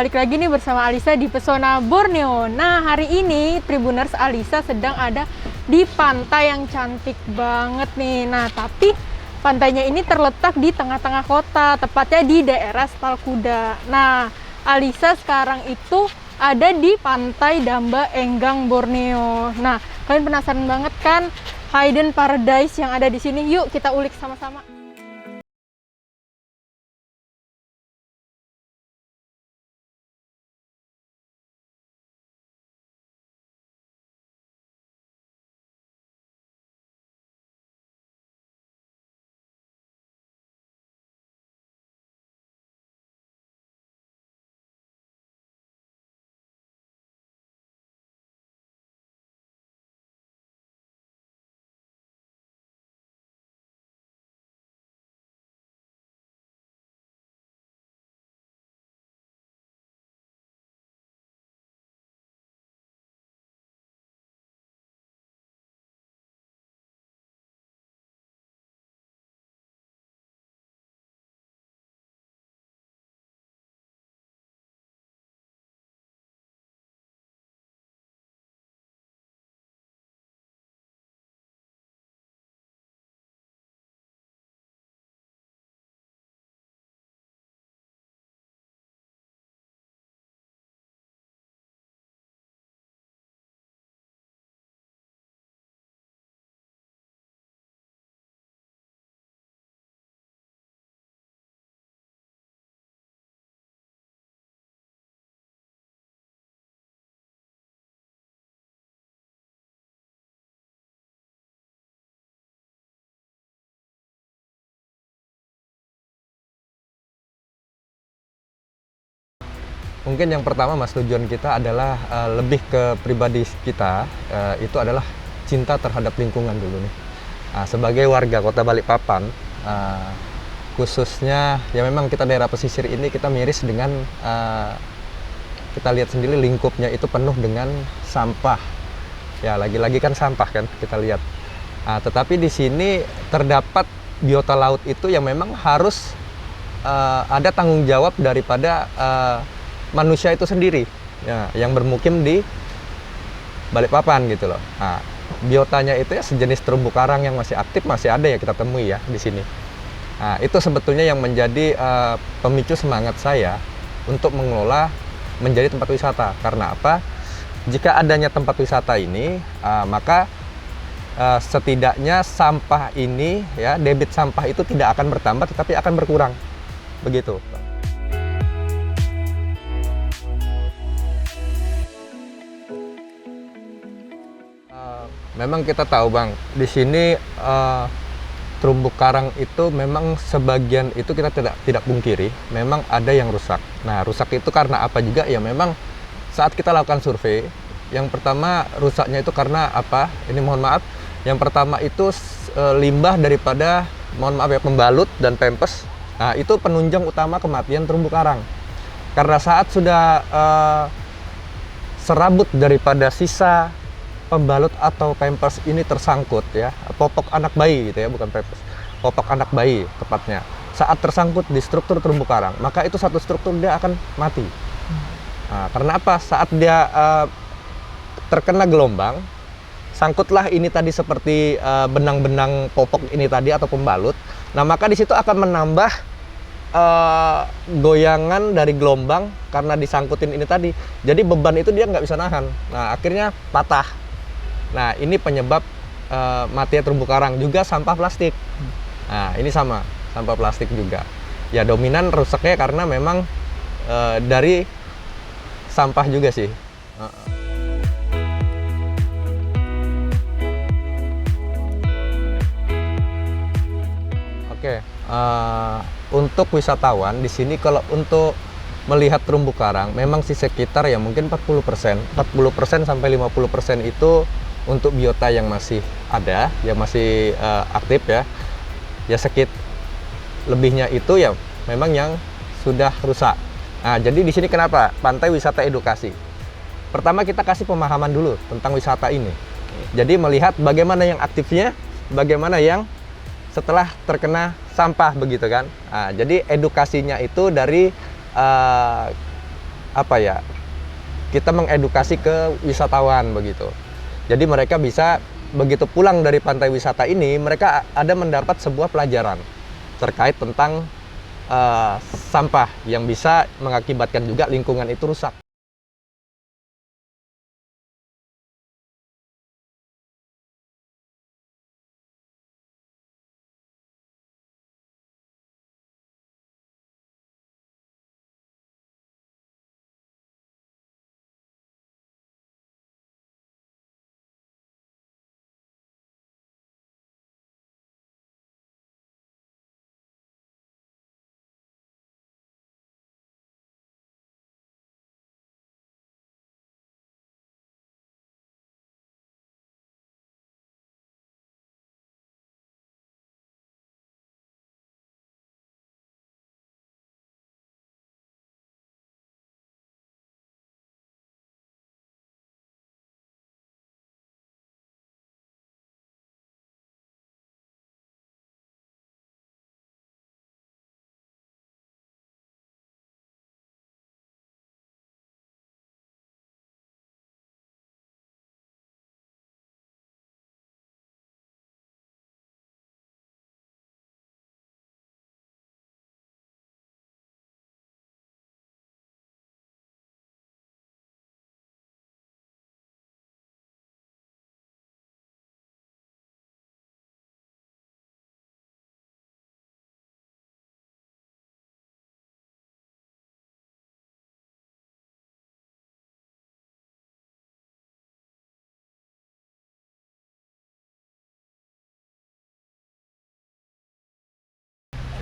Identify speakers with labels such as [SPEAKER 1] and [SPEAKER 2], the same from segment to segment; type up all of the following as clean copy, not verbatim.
[SPEAKER 1] balik lagi nih bersama Alisa di Pesona Borneo. Nah, hari ini Tribuners, Alisa sedang ada di pantai yang cantik banget nih. Nah, tapi pantainya ini terletak di tengah-tengah kota, tepatnya di daerah Stal Kuda. Nah, Alisa sekarang itu ada di Pantai Damba Enggang Borneo. Nah, kalian penasaran banget kan hidden paradise yang ada di sini? Yuk kita ulik sama-sama.
[SPEAKER 2] Mungkin yang pertama Mas, tujuan kita adalah lebih ke pribadi kita, itu adalah cinta terhadap lingkungan dulu nih. Sebagai warga Kota Balikpapan, khususnya ya memang kita daerah pesisir ini kita miris dengan kita lihat sendiri lingkupnya itu penuh dengan sampah. Ya lagi-lagi kan sampah kan kita lihat. Tetapi di sini terdapat biota laut itu yang memang harus ada tanggung jawab daripada manusia itu sendiri ya, yang bermukim di Balikpapan gitu loh. Nah, biotanya itu ya sejenis terumbu karang yang masih aktif, masih ada ya kita temui ya di sini. Nah, itu sebetulnya yang menjadi pemicu semangat saya untuk mengelola menjadi tempat wisata. Karena apa? Jika adanya tempat wisata ini, maka setidaknya sampah ini ya, debit sampah itu tidak akan bertambah tetapi akan berkurang. Begitu. Memang kita tahu Bang, di sini terumbu karang itu memang sebagian itu kita tidak pungkiri, memang ada yang rusak. Nah, rusak itu karena apa juga? Ya memang saat kita lakukan survei, yang pertama rusaknya itu karena apa? Ini mohon maaf, yang pertama itu limbah daripada, mohon maaf ya, pembalut dan pempes. Nah, itu penunjang utama kematian terumbu karang. Karena saat sudah serabut daripada sisa pembalut atau pampers ini tersangkut ya, popok anak bayi gitu ya, bukan pampers, popok anak bayi tepatnya, saat tersangkut di struktur terumbu karang, maka itu satu struktur dia akan mati. Nah, karena apa? Saat dia terkena gelombang, sangkutlah ini tadi seperti benang-benang popok ini tadi atau pembalut. Nah, maka di situ akan menambah goyangan dari gelombang karena disangkutin ini tadi. Jadi beban itu dia nggak bisa nahan. Nah, akhirnya patah. Nah, ini penyebab matinya terumbu karang. Juga sampah plastik. Nah, ini sama, sampah plastik juga. Ya, dominan rusaknya karena memang dari sampah juga sih. Oke, untuk wisatawan di sini kalau untuk melihat terumbu karang memang sih sekitar ya mungkin 40% sampai 50% itu untuk biota yang masih ada, yang masih aktif ya. Ya lebihnya itu ya memang yang sudah rusak. Nah, jadi di sini kenapa pantai wisata edukasi? Pertama kita kasih pemahaman dulu tentang wisata ini. Jadi melihat bagaimana yang aktifnya, bagaimana yang setelah terkena sampah begitu kan. Nah, jadi edukasinya itu dari apa ya, kita mengedukasi ke wisatawan begitu. Jadi mereka bisa begitu pulang dari pantai wisata ini, mereka ada mendapat sebuah pelajaran terkait tentang sampah yang bisa mengakibatkan juga lingkungan itu rusak.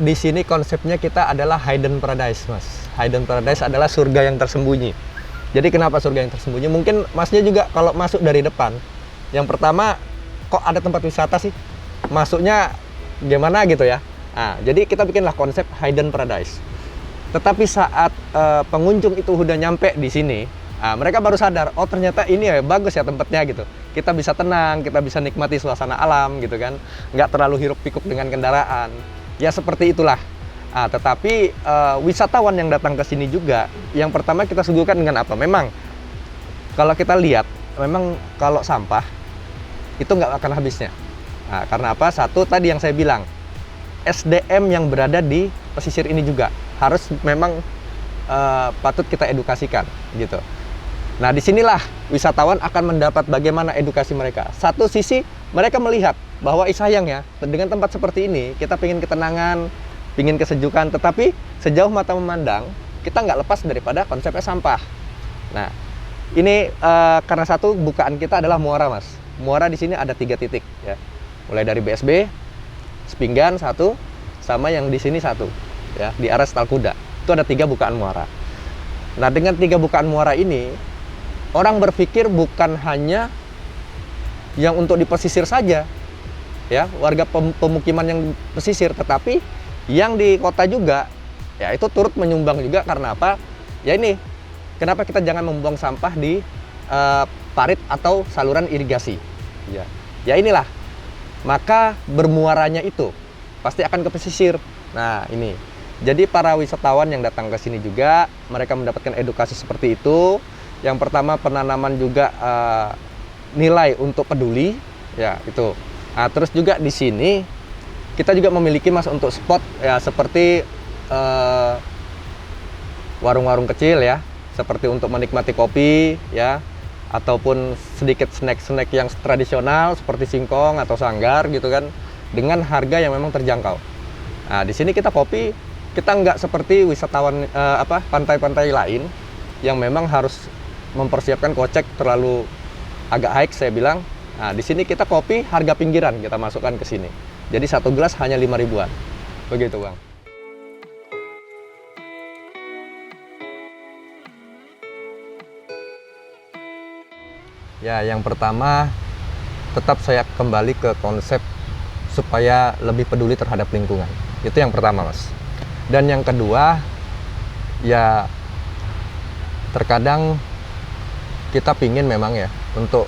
[SPEAKER 2] Di sini konsepnya kita adalah hidden paradise, Mas. Hidden paradise adalah surga yang tersembunyi. Jadi kenapa surga yang tersembunyi? Mungkin Masnya juga kalau masuk dari depan, yang pertama, kok ada tempat wisata sih? Masuknya gimana gitu ya? Nah, jadi kita bikinlah konsep hidden paradise. Tetapi saat pengunjung itu udah nyampe di sini, mereka baru sadar, oh ternyata ini ya bagus ya tempatnya gitu. Kita bisa tenang, kita bisa nikmati suasana alam gitu kan. Nggak terlalu hiruk pikuk dengan kendaraan. Ya seperti itulah. Tetapi wisatawan yang datang ke sini juga, yang pertama kita suguhkan dengan apa? Memang kalau kita lihat, memang kalau sampah itu nggak akan habisnya. Karena apa? Satu tadi yang saya bilang, SDM yang berada di pesisir ini juga harus memang patut kita edukasikan gitu. Nah disinilah wisatawan akan mendapat bagaimana edukasi mereka. Satu sisi mereka melihat bahwa sayang ya, dengan tempat seperti ini kita pengen ketenangan, pengen kesejukan, tetapi sejauh mata memandang kita nggak lepas daripada konsepnya sampah. Nah ini karena satu bukaan kita adalah muara, Mas. Muara di sini ada 3 titik ya, mulai dari BSB, Sepinggan 1, sama yang di sini 1 ya, di arah Stal Kuda. Itu ada 3 bukaan muara. Nah dengan 3 bukaan muara ini, orang berpikir bukan hanya yang untuk di pesisir saja ya, warga pemukiman yang pesisir, tetapi yang di kota juga ya itu turut menyumbang juga. Karena apa? Ya ini, kenapa kita jangan membuang sampah di parit atau saluran irigasi ya. Ya inilah, maka bermuaranya itu pasti akan ke pesisir. Nah ini, jadi para wisatawan yang datang ke sini juga mereka mendapatkan edukasi seperti itu. Yang pertama penanaman juga nilai untuk peduli ya itu. Nah, terus juga di sini kita juga memiliki, Mas, untuk spot ya seperti warung-warung kecil ya, seperti untuk menikmati kopi ya, ataupun sedikit snack-snack yang tradisional seperti singkong atau sanggar gitu kan, dengan harga yang memang terjangkau. Nah, di sini kita kopi, kita nggak seperti wisatawan pantai-pantai lain yang memang harus mempersiapkan kocek terlalu agak high saya bilang. Nah, di sini kita kopi harga pinggiran kita masukkan ke sini. Jadi 1 gelas hanya 5 ribuan. Begitu, Bang. Ya, yang pertama tetap saya kembali ke konsep supaya lebih peduli terhadap lingkungan. Itu yang pertama, Mas. Dan yang kedua, ya terkadang kita pingin memang ya untuk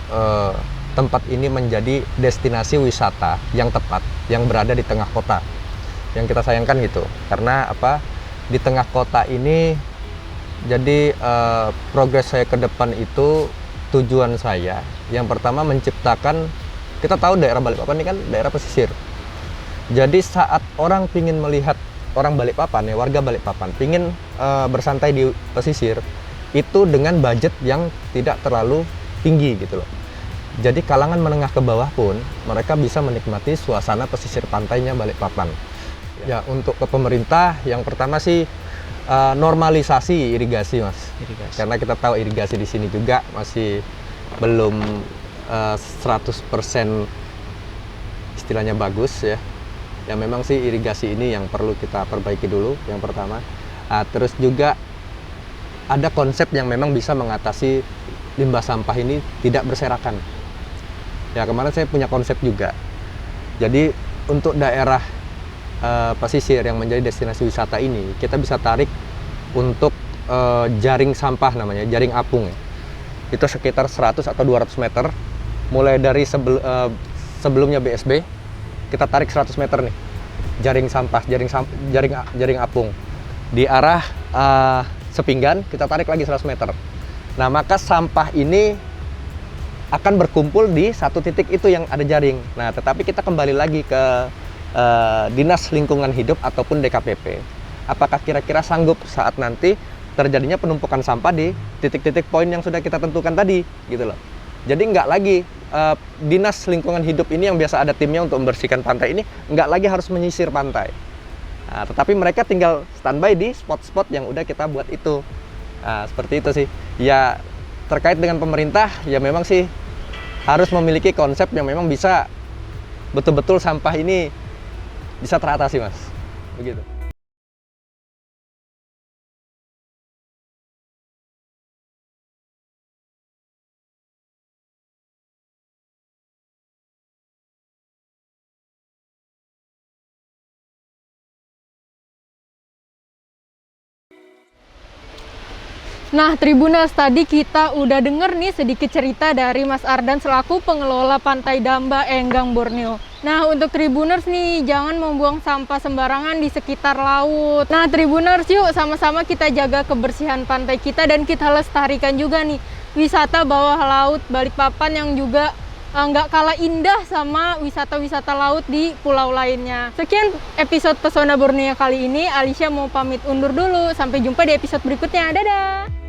[SPEAKER 2] tempat ini menjadi destinasi wisata yang tepat, yang berada di tengah kota. Yang kita sayangkan gitu, karena apa? Di tengah kota ini Jadi progres saya ke depan itu, tujuan saya yang pertama menciptakan, kita tahu daerah Balikpapan ini kan daerah pesisir. Jadi saat orang pingin melihat, orang Balikpapan ya, warga Balikpapan pingin bersantai di pesisir, itu dengan budget yang tidak terlalu tinggi gitu loh. Jadi kalangan menengah ke bawah pun mereka bisa menikmati suasana pesisir pantainya Balikpapan. Ya, untuk ke pemerintah yang pertama sih normalisasi irigasi, Mas. Karena kita tahu irigasi di sini juga masih belum 100% istilahnya bagus ya. Ya memang sih irigasi ini yang perlu kita perbaiki dulu yang pertama. Terus juga ada konsep yang memang bisa mengatasi limbah sampah ini tidak berserakan. Ya kemarin saya punya konsep juga. Jadi untuk daerah pesisir yang menjadi destinasi wisata ini, kita bisa tarik untuk jaring sampah namanya, jaring apung ya. Itu sekitar 100 atau 200 meter, mulai dari sebelumnya BSB, kita tarik 100 meter nih, jaring sampah, jaring apung. Di arah Sepinggan, kita tarik lagi 100 meter. Nah, maka sampah ini akan berkumpul di satu titik itu yang ada jaring. Nah, tetapi kita kembali lagi ke Dinas Lingkungan Hidup ataupun DKPP. Apakah kira-kira sanggup saat nanti terjadinya penumpukan sampah di titik-titik poin yang sudah kita tentukan tadi, gitu loh. Jadi nggak lagi Dinas Lingkungan Hidup ini yang biasa ada timnya untuk membersihkan pantai ini, nggak lagi harus menyisir pantai. Nah, tetapi mereka tinggal standby di spot-spot yang udah kita buat itu. Nah, seperti itu sih. Ya, terkait dengan pemerintah, ya memang sih harus memiliki konsep yang memang bisa betul-betul sampah ini bisa teratasi, Mas. Begitu.
[SPEAKER 1] Nah, Tribuners, tadi kita udah denger nih sedikit cerita dari Mas Ardan selaku pengelola Pantai Damba, Enggang, Borneo. Nah, untuk Tribuners nih, jangan membuang sampah sembarangan di sekitar laut. Nah, Tribuners, yuk sama-sama kita jaga kebersihan pantai kita dan kita lestarikan juga nih wisata bawah laut Balikpapan yang juga nggak kalah indah sama wisata-wisata laut di pulau lainnya. Sekian episode Pesona Borneo kali ini. Alicia mau pamit undur dulu. Sampai jumpa di episode berikutnya. Dadah!